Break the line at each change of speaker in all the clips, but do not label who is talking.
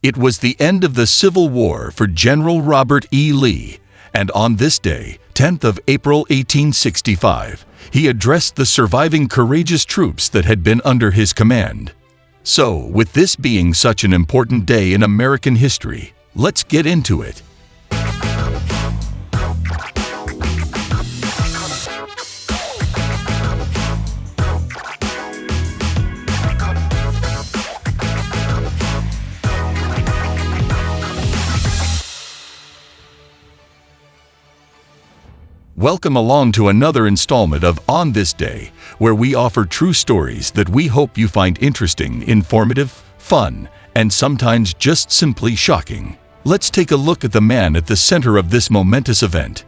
It was the end of the Civil War for General Robert E. Lee, and on this day, 10th of April 1865, he addressed the surviving courageous troops that had been under his command. So, with this being such an important day in American history, let's get into it. Welcome along to another installment of On This Day, where we offer true stories that we hope you find interesting, informative, fun, and sometimes just simply shocking. Let's take a look at the man at the center of this momentous event.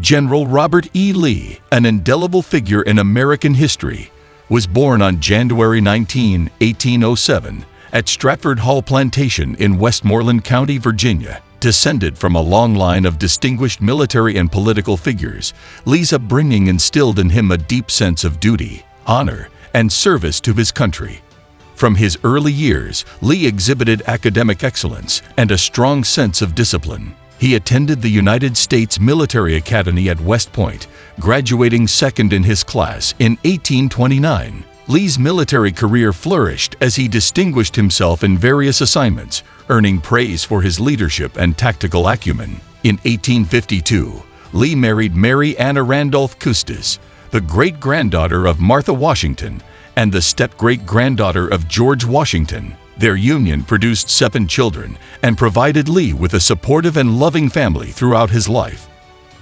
General Robert E. Lee, an indelible figure in American history, was born on January 19, 1807, at Stratford Hall Plantation in Westmoreland County, Virginia. Descended from a long line of distinguished military and political figures, Lee's upbringing instilled in him a deep sense of duty, honor, and service to his country. From his early years, Lee exhibited academic excellence and a strong sense of discipline. He attended the United States Military Academy at West Point, graduating second in his class in 1829. Lee's military career flourished as he distinguished himself in various assignments, earning praise for his leadership and tactical acumen. In 1852, Lee married Mary Anna Randolph Custis, the great-granddaughter of Martha Washington and the step-great-granddaughter of George Washington. Their union produced 7 children and provided Lee with a supportive and loving family throughout his life.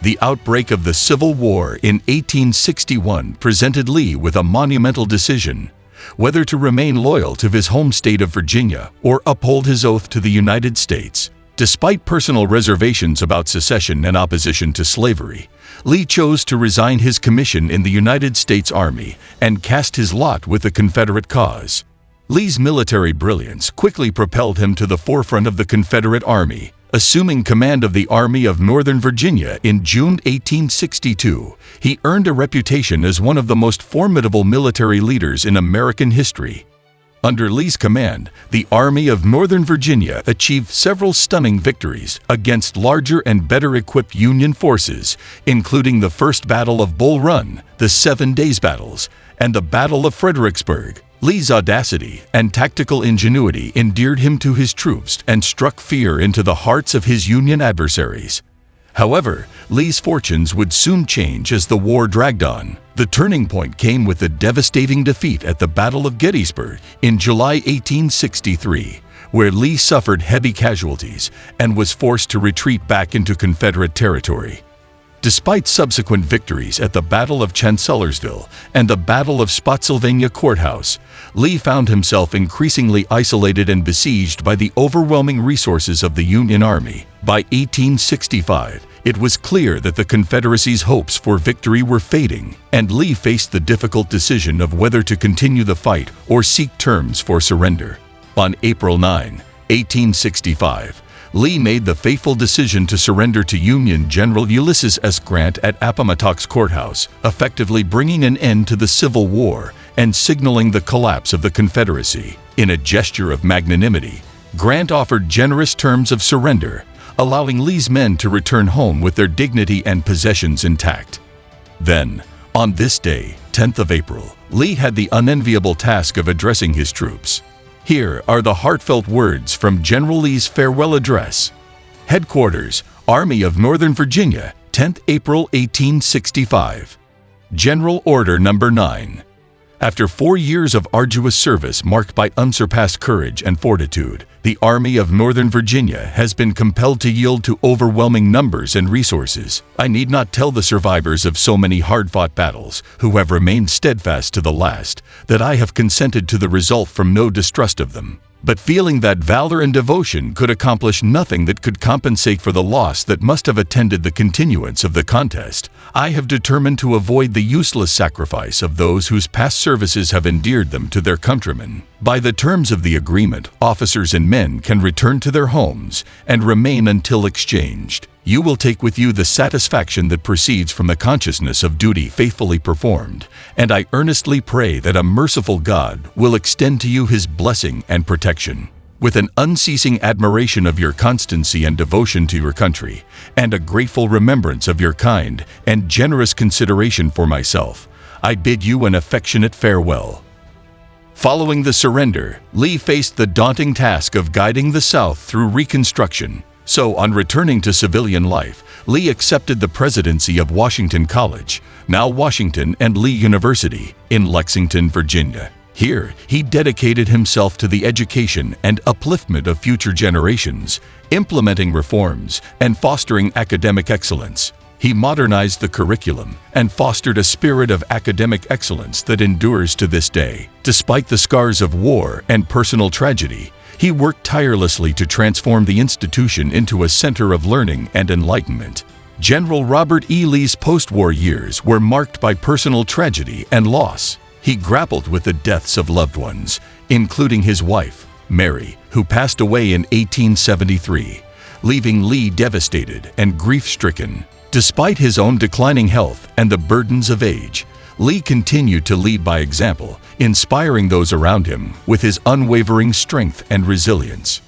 The outbreak of the Civil War in 1861 presented Lee with a monumental decision: whether to remain loyal to his home state of Virginia or uphold his oath to the United States. Despite personal reservations about secession and opposition to slavery, Lee chose to resign his commission in the United States Army and cast his lot with the Confederate cause. Lee's military brilliance quickly propelled him to the forefront of the Confederate Army. Assuming command of the Army of Northern Virginia in June 1862, he earned a reputation as one of the most formidable military leaders in American history. Under Lee's command, the Army of Northern Virginia achieved several stunning victories against larger and better-equipped Union forces, including the First Battle of Bull Run, the 7 Days Battles, and the Battle of Fredericksburg. Lee's audacity and tactical ingenuity endeared him to his troops and struck fear into the hearts of his Union adversaries. However, Lee's fortunes would soon change as the war dragged on. The turning point came with the devastating defeat at the Battle of Gettysburg in July 1863, where Lee suffered heavy casualties and was forced to retreat back into Confederate territory. Despite subsequent victories at the Battle of Chancellorsville and the Battle of Spotsylvania Courthouse, Lee found himself increasingly isolated and besieged by the overwhelming resources of the Union Army. By 1865, it was clear that the Confederacy's hopes for victory were fading, and Lee faced the difficult decision of whether to continue the fight or seek terms for surrender. On April 9, 1865, Lee made the fateful decision to surrender to Union General Ulysses S. Grant at Appomattox Courthouse, effectively bringing an end to the Civil War and signaling the collapse of the Confederacy. In a gesture of magnanimity, Grant offered generous terms of surrender, allowing Lee's men to return home with their dignity and possessions intact. Then, on this day, 10th of April, Lee had the unenviable task of addressing his troops. Here are the heartfelt words from General Lee's farewell address. Headquarters, Army of Northern Virginia, 10th April 1865. General Order No. 9. After 4 years of arduous service marked by unsurpassed courage and fortitude, the Army of Northern Virginia has been compelled to yield to overwhelming numbers and resources. I need not tell the survivors of so many hard-fought battles, who have remained steadfast to the last, that I have consented to the result from no distrust of them. But feeling that valor and devotion could accomplish nothing that could compensate for the loss that must have attended the continuance of the contest, I have determined to avoid the useless sacrifice of those whose past services have endeared them to their countrymen. By the terms of the agreement, officers and men can return to their homes and remain until exchanged. You will take with you the satisfaction that proceeds from the consciousness of duty faithfully performed, and I earnestly pray that a merciful God will extend to you His blessing and protection. With an unceasing admiration of your constancy and devotion to your country, and a grateful remembrance of your kind and generous consideration for myself, I bid you an affectionate farewell." Following the surrender, Lee faced the daunting task of guiding the South through Reconstruction. So, on returning to civilian life, Lee accepted the presidency of Washington College, now Washington and Lee University, in Lexington, Virginia. Here, he dedicated himself to the education and upliftment of future generations, implementing reforms and fostering academic excellence. He modernized the curriculum and fostered a spirit of academic excellence that endures to this day. Despite the scars of war and personal tragedy, he worked tirelessly to transform the institution into a center of learning and enlightenment. General Robert E. Lee's post-war years were marked by personal tragedy and loss. He grappled with the deaths of loved ones, including his wife, Mary, who passed away in 1873, leaving Lee devastated and grief-stricken. Despite his own declining health and the burdens of age, Lee continued to lead by example, inspiring those around him with his unwavering strength and resilience.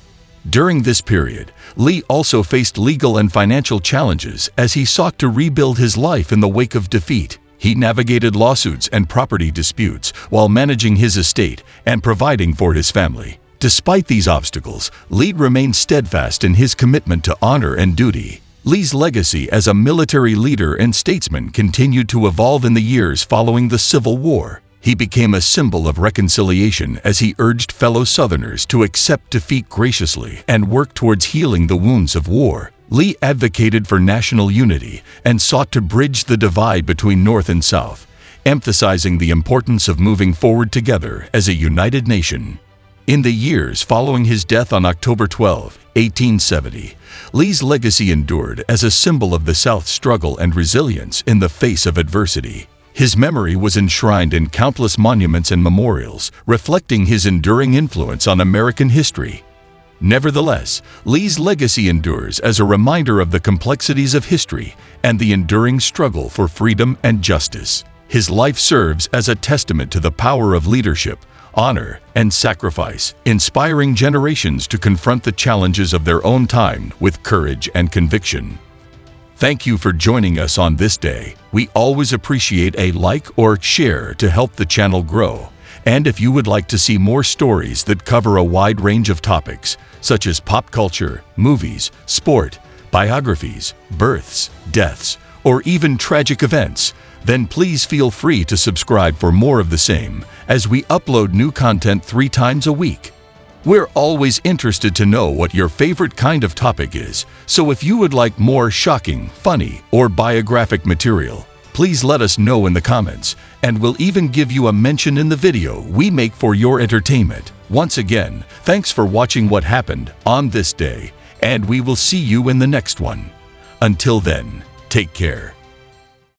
During this period, Lee also faced legal and financial challenges as he sought to rebuild his life in the wake of defeat. He navigated lawsuits and property disputes while managing his estate and providing for his family. Despite these obstacles, Lee remained steadfast in his commitment to honor and duty. Lee's legacy as a military leader and statesman continued to evolve in the years following the Civil War. He became a symbol of reconciliation as he urged fellow Southerners to accept defeat graciously and work towards healing the wounds of war. Lee advocated for national unity and sought to bridge the divide between North and South, emphasizing the importance of moving forward together as a united nation. In the years following his death on October 12, 1870, Lee's legacy endured as a symbol of the South's struggle and resilience in the face of adversity. His memory was enshrined in countless monuments and memorials, reflecting his enduring influence on American history. Nevertheless, Lee's legacy endures as a reminder of the complexities of history and the enduring struggle for freedom and justice. His life serves as a testament to the power of leadership, honor, and sacrifice, inspiring generations to confront the challenges of their own time with courage and conviction. Thank you for joining us on this day. We always appreciate a like or share to help the channel grow. And if you would like to see more stories that cover a wide range of topics, such as pop culture, movies, sport, biographies, births, deaths, or even tragic events, then please feel free to subscribe for more of the same, as we upload new content 3 times a week. We're always interested to know what your favorite kind of topic is, so if you would like more shocking, funny, or biographic material, please let us know in the comments, and we'll even give you a mention in the video we make for your entertainment. Once again, thanks for watching What Happened on This Day, and we will see you in the next one. Until then, take care.